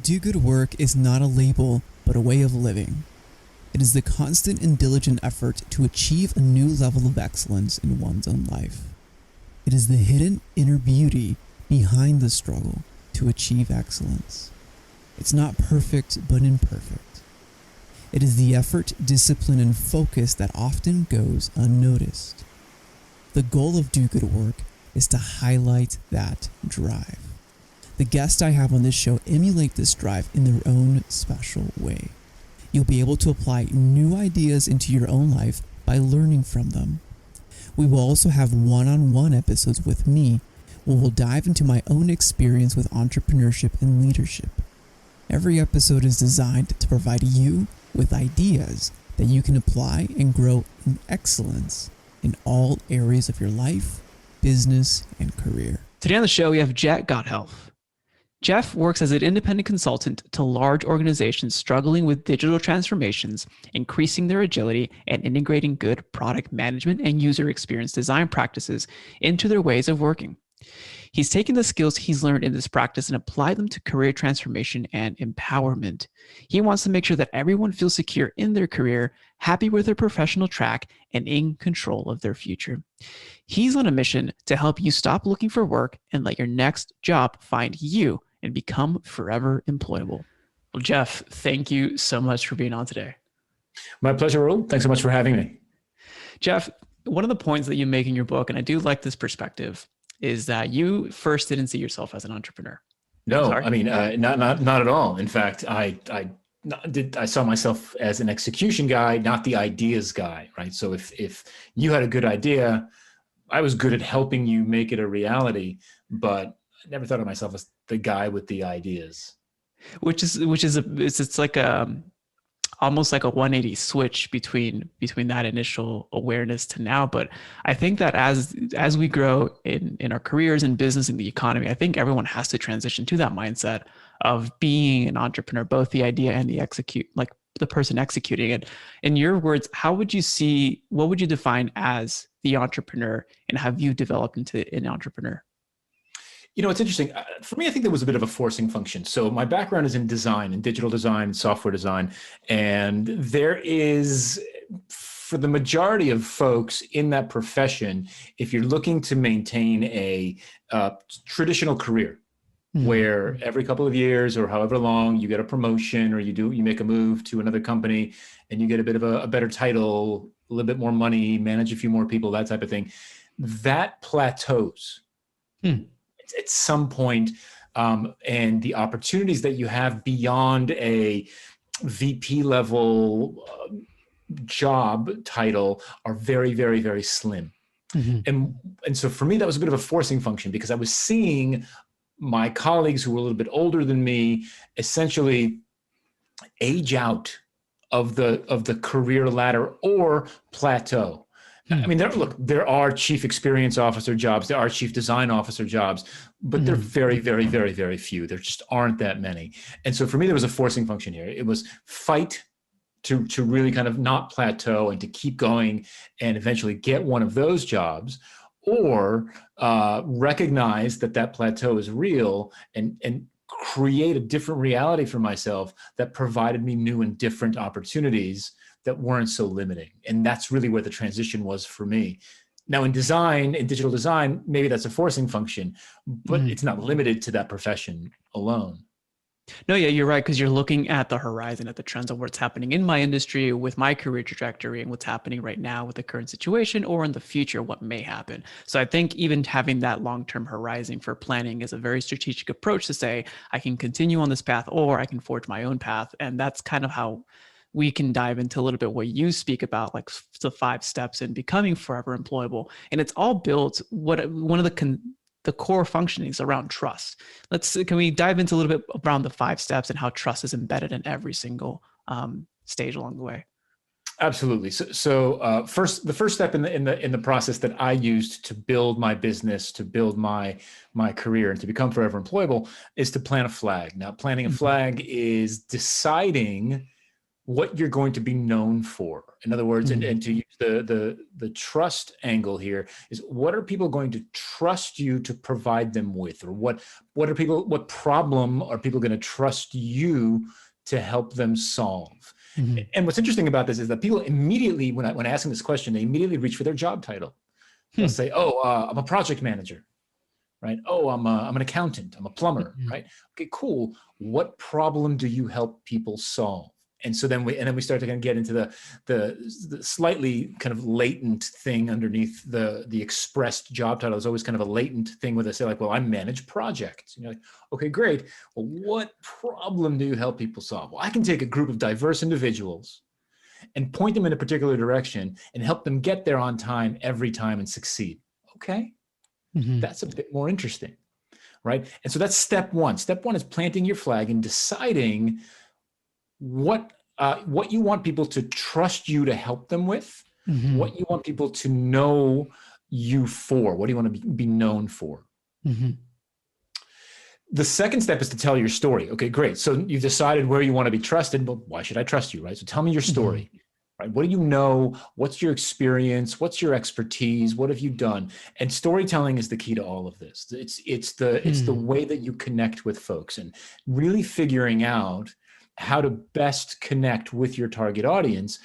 Do good work is not a label, but a way of living. It is the constant and diligent effort to achieve a new level of excellence in one's own life. It is the hidden inner beauty behind the struggle to achieve excellence. It's not perfect, but imperfect. It is the effort, discipline, and focus that often goes unnoticed. The goal of Do Good Work is to highlight that drive. The guests I have on this show emulate this drive in their own special way. You'll be able to apply new ideas into your own life by learning from them. We will also have one-on-one episodes with me where we'll dive into my own experience with entrepreneurship and leadership. Every episode is designed to provide you with ideas that you can apply and grow in excellence in all areas of your life, business, and career. Today on the show, we have Gothelf. Jeff works as an independent consultant to large organizations struggling with digital transformations, increasing their agility, and integrating good product management and user experience design practices into their ways of working. He's taken the skills he's learned in this practice and applied them to career transformation and empowerment. He wants to make sure that everyone feels secure in their career, happy with their professional track, and in control of their future. He's on a mission to help you stop looking for work and let your next job find you and become forever employable. Well, Jeff, thank you so much for being on today. My pleasure, Raul. Thanks so much for having me. Jeff, one of the points that you make in your book, and I do like this perspective, is that you first didn't see yourself as an entrepreneur. No, I mean, not at all. In fact, I saw myself as an execution guy, not the ideas guy, right? So if you had a good idea, I was good at helping you make it a reality, but I never thought of myself as the guy with the ideas. It's like almost like a 180 switch between that initial awareness to now. But I think that as we grow in our careers and business and the economy, I think everyone has to transition to that mindset of being an entrepreneur, both the idea and the person executing it. In your words, what would you define as the entrepreneur, and have you developed into an entrepreneur? You know, it's interesting. For me, I think there was a bit of a forcing function. So my background is in design, in digital design, software design. And there is, for the majority of folks in that profession, if you're looking to maintain a traditional career, where every couple of years or however long you get a promotion or you make a move to another company and you get a bit of a better title, a little bit more money, manage a few more people, that type of thing, that plateaus. At some point, and the opportunities that you have beyond a VP level job title are very, very, very slim. And so for me, that was a bit of a forcing function because I was seeing my colleagues who were a little bit older than me essentially age out of the career ladder or plateau. I mean, there are chief experience officer jobs, there are chief design officer jobs, but they're very, very, very, very few. There just aren't that many. And so for me, there was a forcing function here. It was fight to really kind of not plateau and to keep going and eventually get one of those jobs, or recognize that plateau is real and create a different reality for myself that provided me new and different opportunities that weren't so limiting. And that's really where the transition was for me. Now in digital design, maybe that's a forcing function, but it's not limited to that profession alone. No, yeah, you're right. Because you're looking at the horizon, at the trends of what's happening in my industry with my career trajectory and what's happening right now with the current situation, or in the future, what may happen. So I think even having that long-term horizon for planning is a very strategic approach to say, I can continue on this path or I can forge my own path. And that's kind of how we can dive into a little bit what you speak about, like the 5 steps in becoming forever employable. And it's all built, one of the core functionings around trust. Can we dive into a little bit around the 5 steps and how trust is embedded in every single stage along the way? Absolutely. So the first step in the process that I used to build my business, to build my career, and to become forever employable is to plant a flag. Now, planting a flag is deciding what you're going to be known for. In other words, and to use the trust angle here, is what are people going to trust you to provide them with, or what problem are people going to trust you to help them solve? And what's interesting about this is that people immediately, when asking this question, they immediately reach for their job title. They'll say, "Oh, I'm a project manager," right? "Oh, I'm an accountant. I'm a plumber," right? Okay, cool. What problem do you help people solve? And so then we start to kind of get into the slightly kind of latent thing underneath the expressed job title. Is always kind of a latent thing where they say like, "Well, I manage projects." And you're like, "Okay, great. Well, what problem do you help people solve?" "Well, I can take a group of diverse individuals and point them in a particular direction and help them get there on time every time and succeed." Okay, that's a bit more interesting, right? And so that's step one. Step one is planting your flag and deciding what you want people to trust you to help them with, what you want people to know you for, what do you want to be known for. The second step is to tell your story. Okay, great. So you've decided where you want to be trusted, but why should I trust you, right? So tell me your story, right? What do you know? What's your experience? What's your expertise? What have you done? And storytelling is the key to all of this. It's the way that you connect with folks, and really figuring out how to best connect with your target audience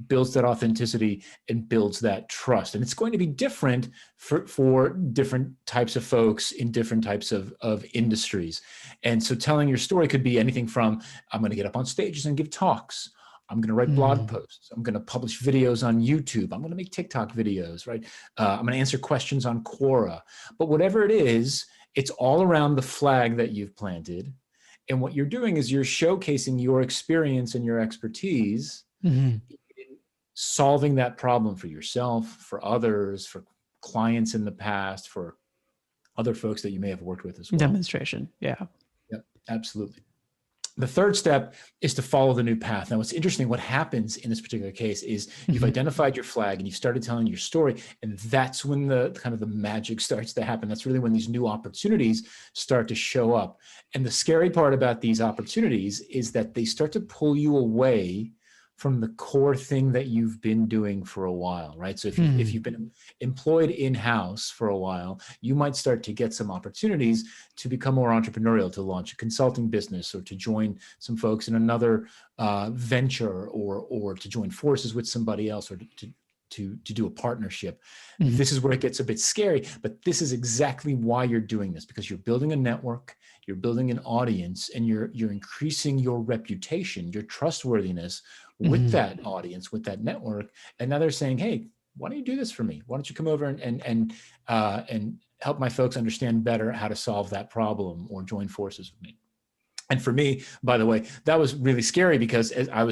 builds that authenticity and builds that trust. And it's going to be different for different types of folks in different types of industries. And so telling your story could be anything from, I'm going to get up on stages and give talks. I'm going to write blog posts. I'm going to publish videos on YouTube. I'm going to make TikTok videos, right? I'm going to answer questions on Quora. But whatever it is, it's all around the flag that you've planted. And what you're doing is you're showcasing your experience and your expertise in solving that problem for yourself, for others, for clients in the past, for other folks that you may have worked with as well. Demonstration. Yeah. Yep, absolutely. The third step is to follow the new path. Now, what's interesting, what happens in this particular case is you've identified your flag and you've started telling your story. And that's when the kind of the magic starts to happen. That's really when these new opportunities start to show up. And the scary part about these opportunities is that they start to pull you away from the core thing that you've been doing for a while, right? So if you've been employed in-house for a while, you might start to get some opportunities to become more entrepreneurial, to launch a consulting business, or to join some folks in another venture, or to join forces with somebody else, or to do a partnership. This is where it gets a bit scary, but this is exactly why you're doing this, because you're building a network, you're building an audience, and you're increasing your reputation, your trustworthiness with that audience, with that network. And now they're saying, "Hey, why don't you do this for me? Why don't you come over and help my folks understand better how to solve that problem, or join forces with me?" And for me, by the way, that was really scary, because I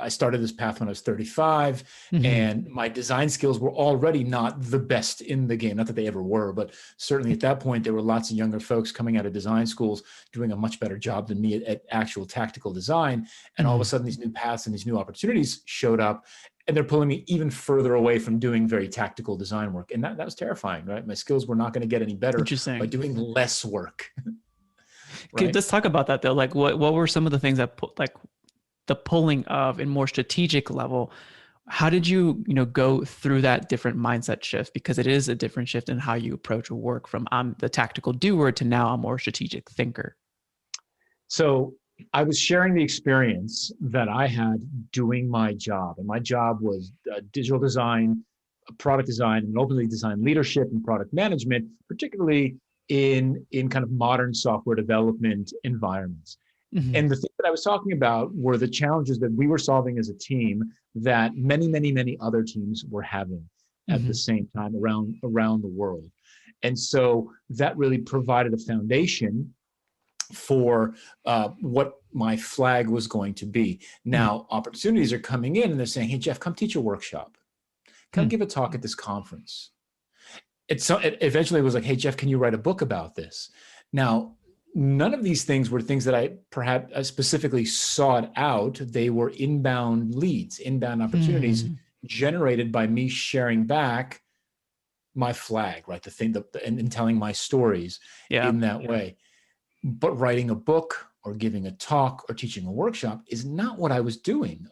started this path when I was 35, and my design skills were already not the best in the game. Not that they ever were, but certainly at that point, there were lots of younger folks coming out of design schools doing a much better job than me at actual tactical design. And all of a sudden, these new paths and these new opportunities showed up, and they're pulling me even further away from doing very tactical design work. And that was terrifying, right? My skills were not going to get any better by doing less work. Right? Let's talk about that though. Like what were some of the things that like the pulling of in more strategic level? How did you go through that different mindset shift? Because it is a different shift in how you approach work, from I'm the tactical doer to now I'm more strategic thinker. So I was sharing the experience that I had doing my job, and my job was digital design, product design, and openly design leadership and product management, particularly in kind of modern software development environments. And the thing that I was talking about were the challenges that we were solving as a team that many, many, many other teams were having at the same time around the world. And so that really provided a foundation for what my flag was going to be. Now, opportunities are coming in, and they're saying, "Hey, Jeff, come teach a workshop. Come give a talk at this conference." It eventually was like, "Hey, Jeff, can you write a book about this?" Now, none of these things were things that I perhaps specifically sought out. They were inbound leads, inbound opportunities generated by me sharing back my flag, right? And telling my stories in that way. But writing a book or giving a talk or teaching a workshop is not what I was doing.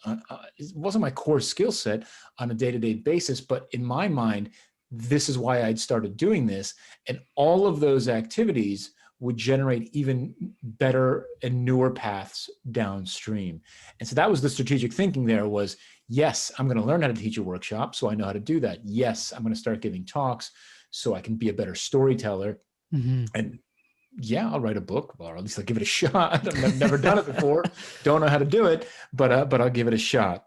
It wasn't my core skill set on a day-to-day basis, but in my mind, this is why I'd started doing this. And all of those activities would generate even better and newer paths downstream. And so that was the strategic thinking there was, yes, I'm going to learn how to teach a workshop, so I know how to do that. Yes, I'm going to start giving talks so I can be a better storyteller. Mm-hmm. And yeah, I'll write a book, or at least I'll give it a shot. I've never done it before, don't know how to do it, but I'll give it a shot.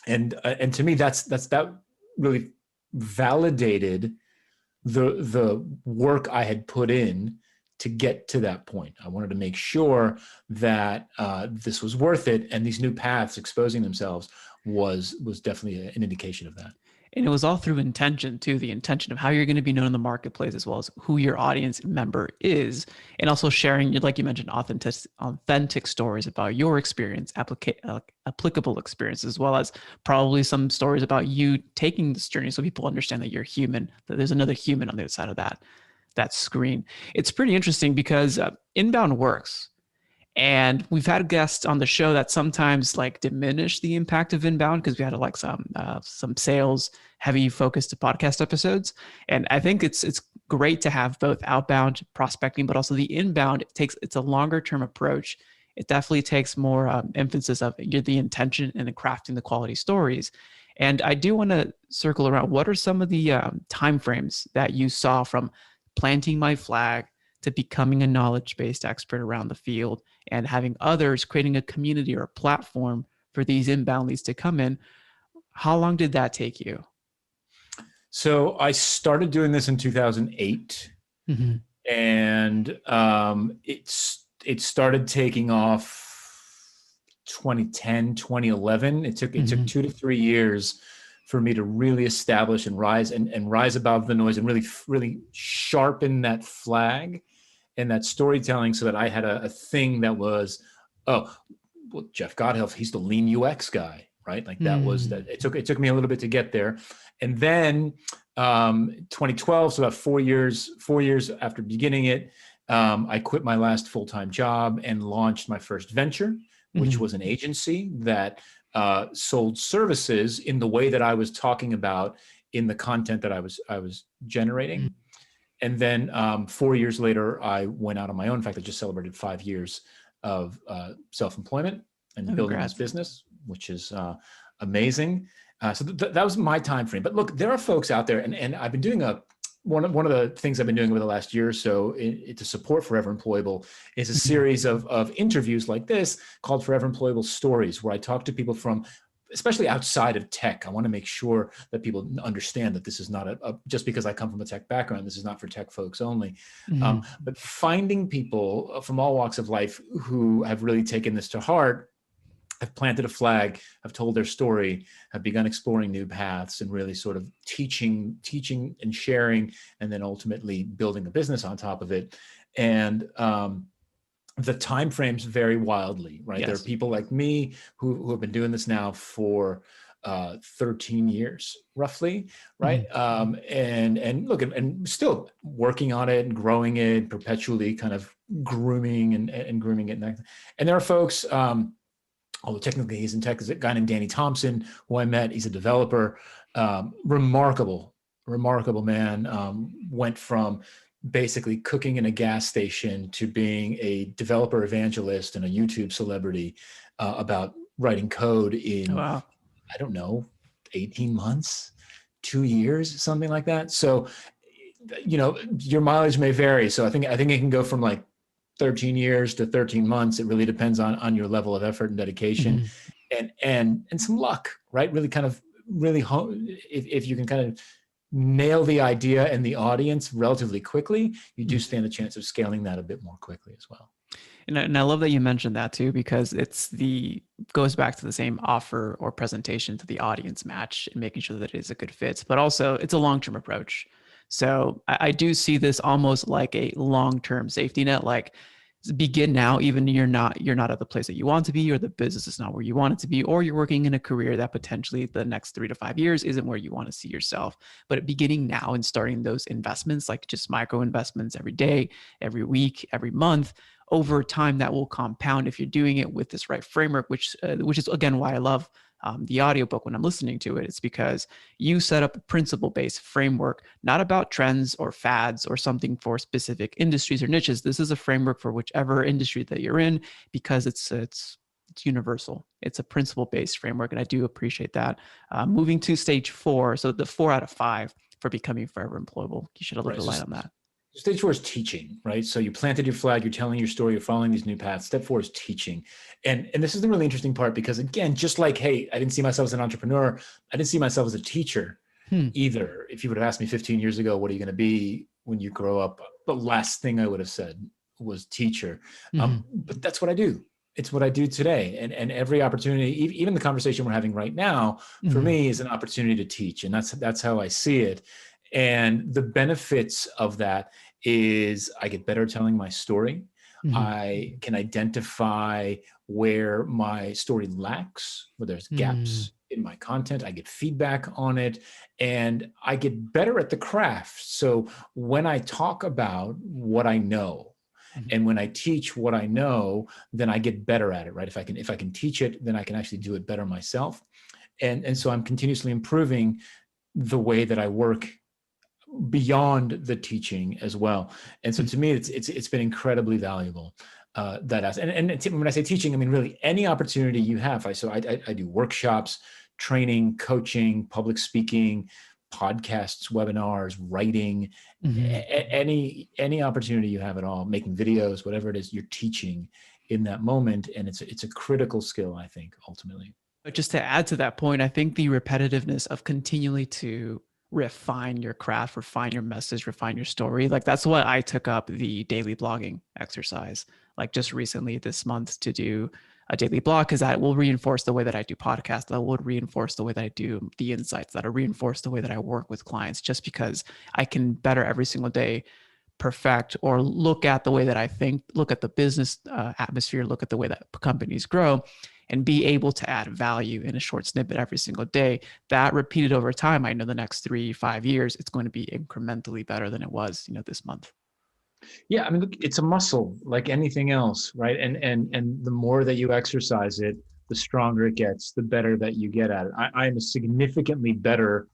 And to me, that really validated the work I had put in to get to that point. I wanted to make sure that this was worth it, and these new paths exposing themselves was definitely an indication of that. And it was all through intention too, the intention of how you're going to be known in the marketplace, as well as who your audience member is, and also sharing, like you mentioned, authentic stories about your experience, applicable experience, as well as probably some stories about you taking this journey, so people understand that you're human, that there's another human on the other side of that screen. It's pretty interesting because inbound works. And we've had guests on the show that sometimes like diminish the impact of inbound, because we had like some sales heavy focused podcast episodes. And I think it's great to have both outbound prospecting, but also the inbound. It's a longer term approach. It definitely takes more emphasis of the intention and the crafting the quality stories. And I do want to circle around. What are some of the timeframes that you saw from planting my flag to becoming a knowledge-based expert around the field and having others, creating a community or a platform for these inbound leads to come in? How long did that take you? So I started doing this in 2008, mm-hmm. and it started taking off 2010, 2011. It took 2 to 3 years for me to really establish and rise above the noise and really sharpen that flag and that storytelling, so that I had a thing that was, Jeff Gothelf, he's the lean UX guy, right? Like that was that. It took me a little bit to get there. And then 2012, so about 4 years after beginning it, I quit my last full-time job and launched my first venture, which was an agency that sold services in the way that I was talking about in the content that I was generating. And then 4 years later, I went out on my own. In fact, I just celebrated 5 years of self-employment and building this business, which is amazing. So that was my time frame. But look, there are folks out there, and I've been doing one of the things I've been doing over the last year or so to support Forever Employable is a series of interviews like this called Forever Employable Stories, where I talk to people from, especially outside of tech. I want to make sure that people understand that this is not just because I come from a tech background, this is not for tech folks only. But finding people from all walks of life who have really taken this to heart, have planted a flag, have told their story, have begun exploring new paths, and really sort of teaching and sharing, and then ultimately building a business on top of it. And the timeframes vary wildly, right? Yes. There are people like me who have been doing this now for 13 years, roughly, right? And look, and still working on it and growing it, perpetually kind of grooming and grooming it. And there are folks, although technically he's in tech, is a guy named Danny Thompson, who I met. He's a developer, remarkable man. Went from basically cooking in a gas station to being a developer evangelist and a YouTube celebrity about writing code in, I don't know, 18 months, 2 years, something like that. So, your mileage may vary. So I think it can go from like 13 years to 13 months. It really depends on your level of effort and dedication and some luck, right? Really if you can kind of nail the idea and the audience relatively quickly, you do stand a chance of scaling that a bit more quickly as well. And I love that you mentioned that too, because goes back to the same offer or presentation to the audience match and making sure that it is a good fit, but also it's a long-term approach. So I do see this almost like a long-term safety net, like begin now, even you're not at the place that you want to be, or the business is not where you want it to be, or you're working in a career that potentially the next 3 to 5 years isn't where you want to see yourself. But beginning now and starting those investments, like just micro investments every day, every week, every month, over time that will compound if you're doing it with this right framework, which is again why I love the audiobook when I'm listening to it. It's because you set up a principle-based framework, not about trends or fads or something for specific industries or niches. This is a framework for whichever industry that you're in, because it's universal. It's a principle-based framework, and I do appreciate that. Moving to stage 4, so the 4 out of 5 for becoming forever employable. You should have a little light on that. Stage 4 is teaching, right? So you planted your flag, you're telling your story, you're following these new paths. Step 4 is teaching. And this is the really interesting part, because again, just like, hey, I didn't see myself as an entrepreneur, I didn't see myself as a teacher either. If you would have asked me 15 years ago, what are you going to be when you grow up? The last thing I would have said was teacher. But that's what I do. It's what I do today. And every opportunity, even the conversation we're having right now, for me is an opportunity to teach. And that's how I see it. And the benefits of that is I get better at telling my story. I can identify where my story lacks, where there's gaps in my content. I get feedback on it, and I get better at the craft. So when I talk about what I know, and when I teach what I know, then I get better at it, right? If I can teach it, then I can actually do it better myself. And so I'm continuously improving the way that I work beyond the teaching as well. And so to me, it's been incredibly valuable. And when I say teaching, I mean really any opportunity you have. I do workshops, training, coaching, public speaking, podcasts, webinars, writing, any opportunity you have at all, making videos, whatever it is, you're teaching in that moment. And it's a critical skill, I think, ultimately. But just to add to that point, I think the repetitiveness of continually to refine your craft, refine your message, refine your story. Like that's why I took up the daily blogging exercise, like just recently this month, to do a daily blog, because that will reinforce the way that I do podcasts. That would reinforce the way that I do the insights, that will reinforce the way that I work with clients, just because I can better every single day perfect or look at the way that I think, look at the business atmosphere, look at the way that companies grow, and be able to add value in a short snippet every single day. That repeated over time, I know the next 3-5 years, it's going to be incrementally better than it was, this month. Yeah, I mean, look, it's a muscle like anything else, right? And the more that you exercise it, the stronger it gets, the better that you get at it. I am a significantly better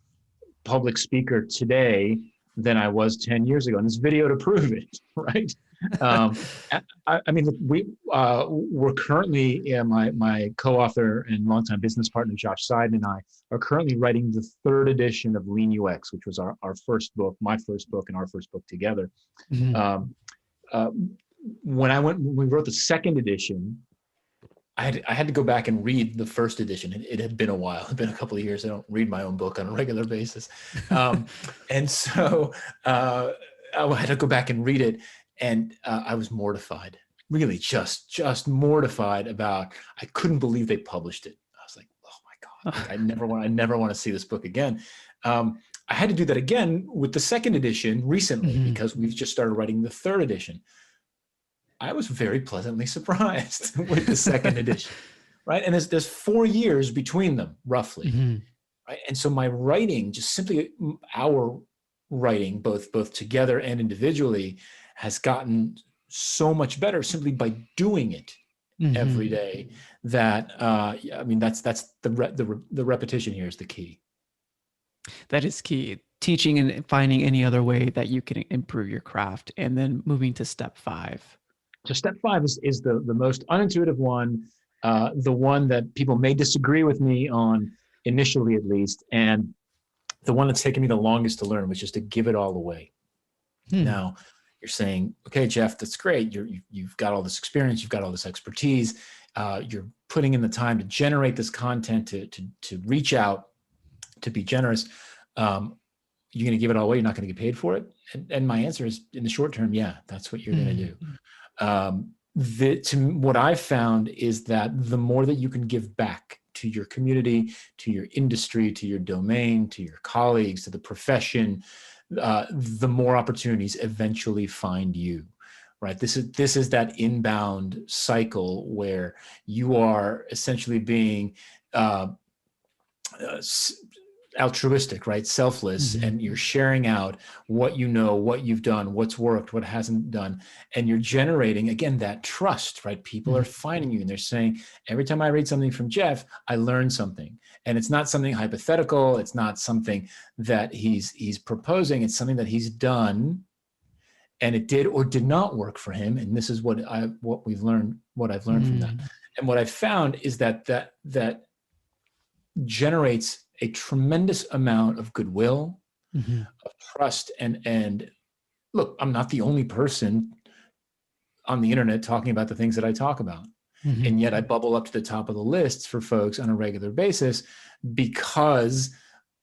public speaker today than I was 10 years ago. And this video to prove it, right? I mean, we're currently, my co-author and longtime business partner, Josh Seiden, and I are currently writing the 3rd edition of Lean UX, which was our first book, my first book, and our first book together. When we wrote the 2nd edition, I had to go back and read the 1st edition. It had been a while. It had been a couple of years. I don't read my own book on a regular basis. And so I had to go back and read it. And I was mortified, really just mortified about, I couldn't believe they published it. I was like, oh my God, I never want to see this book again. I had to do that again with the 2nd edition recently, because we've just started writing the 3rd edition. I was very pleasantly surprised with the 2nd edition, right? And there's 4 years between them, roughly, right? And so my writing, just simply our writing, both together and individually, has gotten so much better simply by doing it every day. That I mean, that's the repetition here is the key. That is key. Teaching and finding any other way that you can improve your craft, and then moving to step 5. So step 5 is the most unintuitive one, the one that people may disagree with me on initially, at least, and the one that's taken me the longest to learn, which is to give it all away. Now, you're saying, okay, Jeff, that's great. You've got all this experience, you've got all this expertise, you're putting in the time to generate this content, to reach out, to be generous. You're going to give it all away. You're not going to get paid for it. And my answer is, in the short term, yeah, that's what you're going to do. What I've found is that the more that you can give back to your community, to your industry, to your domain, to your colleagues, to the profession, the more opportunities eventually find you, right? This is that inbound cycle where you are essentially being altruistic, right? Selfless, and you're sharing out what you know, what you've done, what's worked, what hasn't done, and you're generating, again, that trust, right? People are finding you and they're saying, every time I read something from Jeff, I learn something. And it's not something hypothetical. It's not something that he's proposing. It's something that he's done, and it did or did not work for him. And this is what I've learned from that. And what I found is that generates a tremendous amount of goodwill, of trust, and look, I'm not the only person on the internet talking about the things that I talk about. And yet I bubble up to the top of the lists for folks on a regular basis because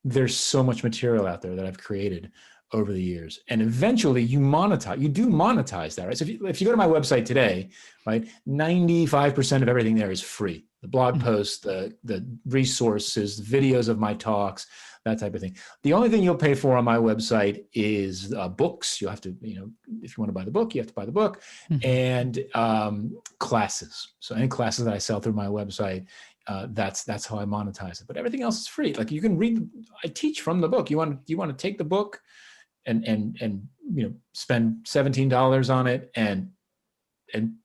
there's so much material out there that I've created over the years. And eventually you do monetize that, right? So if you go to my website today, right, 95% of everything there is free. The blog posts, the resources, the videos of my talks, that type of thing. The only thing you'll pay for on my website is books. You'll have to, if you want to buy the book, you have to buy the book, and classes. So any classes that I sell through my website, that's how I monetize it. But everything else is free. Like you can read, I teach from the book. You want to take the book and spend $17 on it and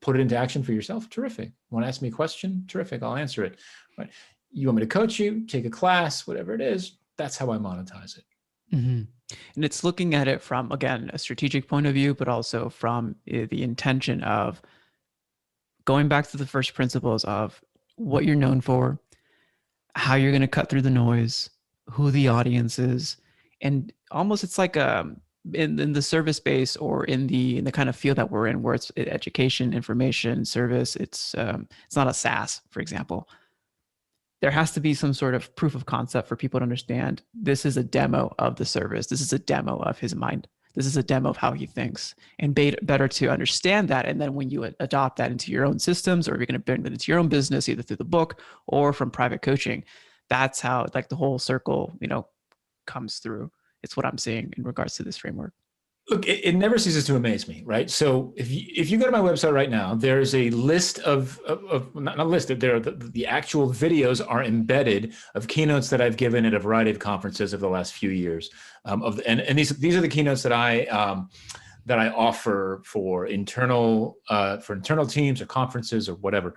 put it into action for yourself. Terrific. Want to ask me a question? Terrific. I'll answer it. Right. You want me to coach you, take a class, whatever it is. That's how I monetize it. And it's looking at it from, again, a strategic point of view, but also from the intention of going back to the first principles of what you're known for, how you're going to cut through the noise, who the audience is, and almost it's like in the service space or in the kind of field that we're in, where it's education, information, service. It's not a SaaS, for example. There has to be some sort of proof of concept for people to understand this is a demo of the service. This is a demo of his mind. This is a demo of how he thinks, and better to understand that. And then when you adopt that into your own systems, or you're going to bring that into your own business, either through the book or from private coaching, that's how like the whole circle, comes through. It's what I'm seeing in regards to this framework. Look, it never ceases to amaze me, right? So if you go to my website right now, there's a list of not a list, the actual videos are embedded of keynotes that I've given at a variety of conferences over the last few years. And these are the keynotes that I offer for internal teams or conferences or whatever.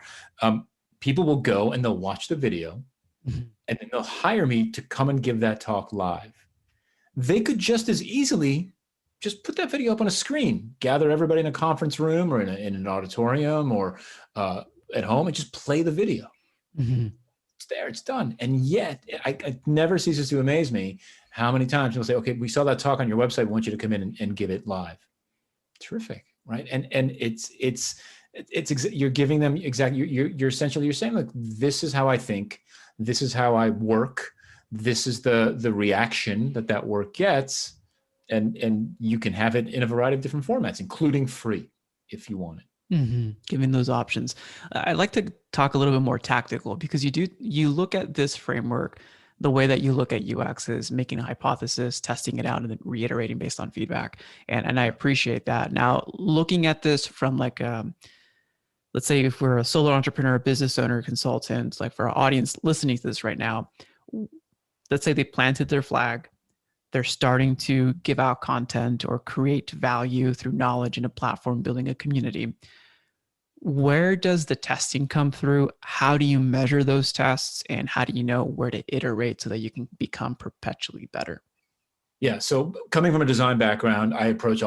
People will go and they'll watch the video, and then they'll hire me to come and give that talk live. They could just as easily just put that video up on a screen, gather everybody in a conference room or in an auditorium or at home, and just play the video. It's there, it's done. And yet it never ceases to amaze me how many times they'll say, okay, we saw that talk on your website. We want you to come in and give it live. Terrific. Right. And you're giving them exactly, you're essentially, you're saying, look, this is how I think. This is how I work. This is the reaction that work gets. And you can have it in a variety of different formats, including free, if you want it. Giving those options. I'd like to talk a little bit more tactical, because you look at this framework, the way that you look at UX is making a hypothesis, testing it out, and then reiterating based on feedback. And I appreciate that. Now, looking at this from like, let's say if we're a solo entrepreneur, business owner, consultant, like for our audience listening to this right now, let's say they planted their flag. They're starting to give out content or create value through knowledge in a platform, building a community. Where does the testing come through? How do you measure those tests? And how do you know where to iterate so that you can become perpetually better? Yeah. So coming from a design background, I approach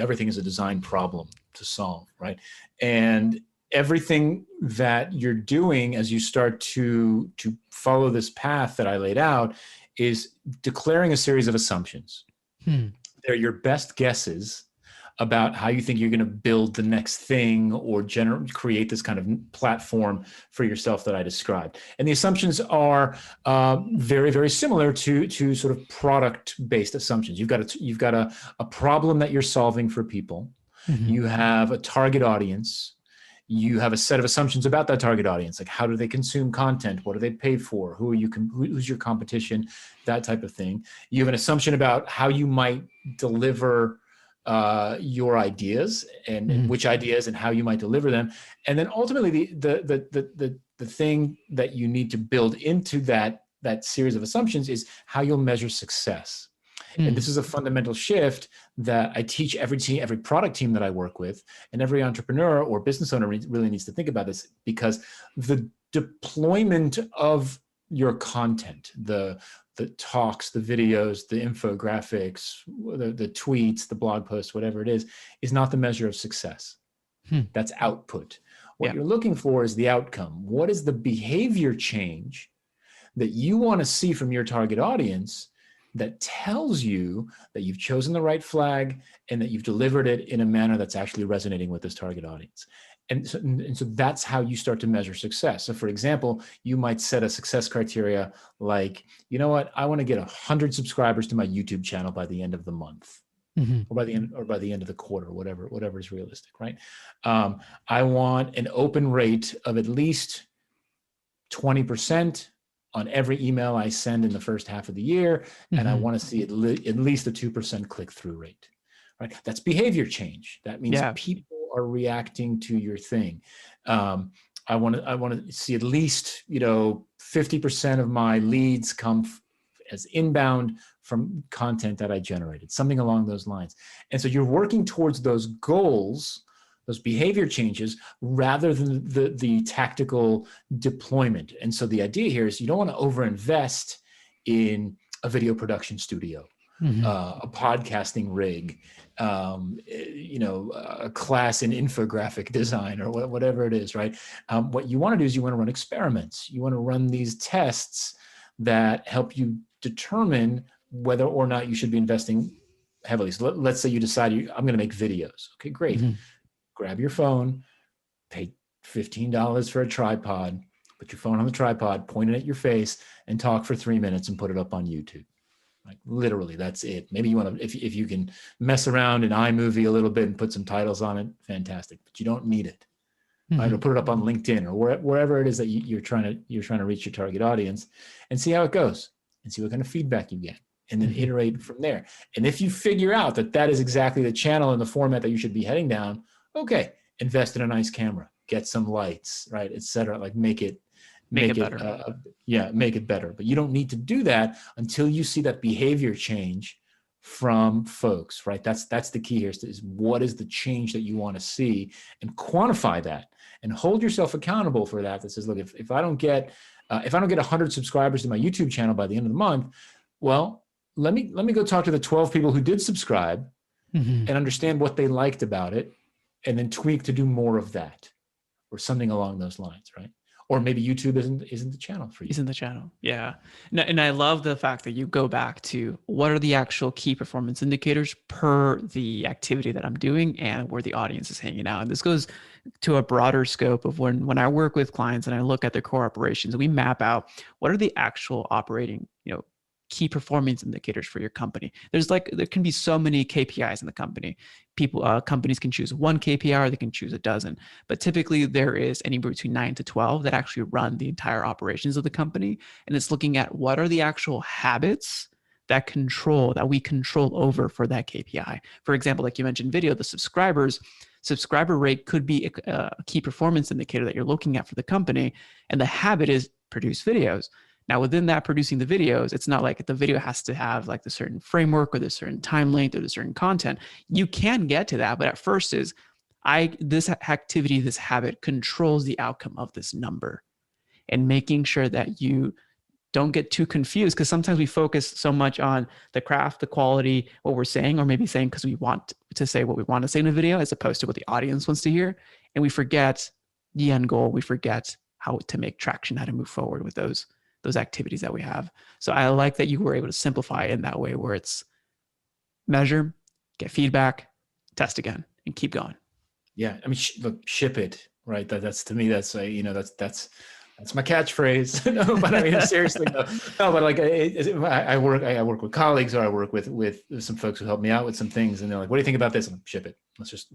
everything as a design problem to solve, right? And everything that you're doing as you start to follow this path that I laid out is declaring a series of assumptions. They're your best guesses about how you think you're going to build the next thing or create this kind of platform for yourself that I described. And the assumptions are very, very similar to sort of product-based assumptions. You've got a problem that you're solving for people. You have a target audience. You have a set of assumptions about that target audience, like how do they consume content? What do they pay for? Who's your competition? That type of thing. You have an assumption about how you might deliver your ideas and which ideas and how you might deliver them. And then ultimately the thing that you need to build into that that series of assumptions is how you'll measure success. And this is a fundamental shift that I teach every team, every product team that I work with, and every entrepreneur or business owner really needs to think about this, because the deployment of your content, the talks, the videos, the infographics, the tweets, the blog posts, whatever it is not the measure of success. That's output. What you're looking for is the outcome. What is the behavior change that you want to see from your target audience that tells you that you've chosen the right flag and that you've delivered it in a manner that's actually resonating with this target audience? And so that's how you start to measure success. So for example, you might set a success criteria like, you know what, I want to get 100 subscribers to my YouTube channel by the end of the month. Or by the end of the quarter, whatever is realistic, right? I want an open rate of at least 20% on every email I send in the first half of the year, and I want to see at least a 2% click-through rate, right? That's behavior change. That means people are reacting to your thing. I want to see at least 50% of my leads come as inbound from content that I generated, something along those lines. And so you're working towards those goals, those behavior changes, rather than the tactical deployment. And so the idea here is you don't want to overinvest in a video production studio, a podcasting rig, a class in infographic design or whatever it is, right? What you want to do is you want to run experiments. You want to run these tests that help you determine whether or not you should be investing heavily. So let's say you decide I'm going to make videos. Okay, great. Grab your phone, pay $15 for a tripod, put your phone on the tripod, point it at your face, and talk for 3 minutes and put it up on YouTube. Like literally, that's it. Maybe you want to, if you can mess around in iMovie a little bit and put some titles on it, fantastic. But you don't need it. Right? Or put it up on LinkedIn or wherever it is that you're trying to reach your target audience, and see how it goes, and see what kind of feedback you get, and then iterate from there. And if you figure out that is exactly the channel and the format that you should be heading down, okay, invest in a nice camera, get some lights, right, et cetera. Like make it better. Make it better. But you don't need to do that until you see that behavior change from folks, right? That's the key here is what is the change that you want to see, and quantify that and hold yourself accountable for that. That says, look, if I don't get 100 subscribers to my YouTube channel by the end of the month, well, let me go talk to the 12 people who did subscribe and understand what they liked about it, and then tweak to do more of that or something along those lines, right? Or maybe YouTube isn't the channel for you. Isn't the channel. Yeah. And I love the fact that you go back to what are the actual key performance indicators per the activity that I'm doing and where the audience is hanging out. And this goes to a broader scope of when I work with clients and I look at their core operations, we map out what are the actual operating, key performance indicators for your company. There can be so many KPIs in the company. Companies can choose one KPI or they can choose a dozen, but typically there is anywhere between 9 to 12 that actually run the entire operations of the company. And it's looking at what are the actual habits that we control over for that KPI. For example, like you mentioned video, the subscriber rate could be a key performance indicator that you're looking at for the company. And the habit is produce videos. Now, within that producing the videos, it's not like the video has to have like the certain framework or the certain time length or the certain content. You can get to that, but at first this activity, this habit controls the outcome of this number, and making sure that you don't get too confused, because sometimes we focus so much on the craft, the quality, what we're saying, or maybe saying because we want to say what we want to say in a video as opposed to what the audience wants to hear. And we forget the end goal. We forget how to make traction, how to move forward with those activities that we have. So I like that you were able to simplify it in that way where it's measure, get feedback, test again, and keep going. Yeah. I mean, ship it, right? That's to me, that's my catchphrase. No, but I mean, seriously, no, but like I work with colleagues, or I work with some folks who help me out with some things, and they're like, what do you think about this? And I'm like, ship it. Let's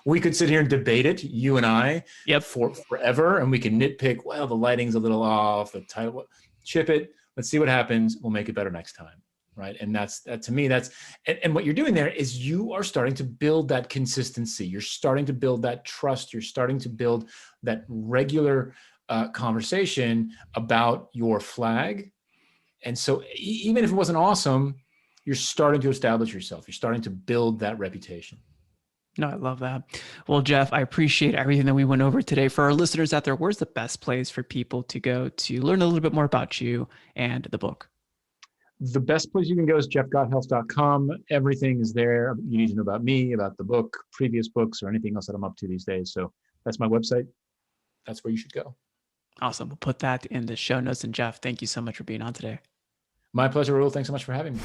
we could sit here and debate it, you and I, for forever, and we can nitpick, well, the lighting's a little off, the title, ship it. Let's see what happens. We'll make it better next time. Right. And to me, and what you're doing there is you are starting to build that consistency. You're starting to build that trust. You're starting to build that regular conversation about your flag And so even if it wasn't awesome, you're starting to establish yourself. You're starting to build that reputation. No, I love that. Well, Jeff, I appreciate everything that we went over today. For our listeners out there, where's the best place for people to go to learn a little bit more about you and the book? The best place you can go is jeffgothelf.com. Everything is there. You need to know about me, about the book, previous books, or anything else that I'm up to these days. So that's my website. That's where you should go. Awesome. We'll put that in the show notes. And Jeff, thank you so much for being on today. My pleasure, Raul. Thanks so much for having me.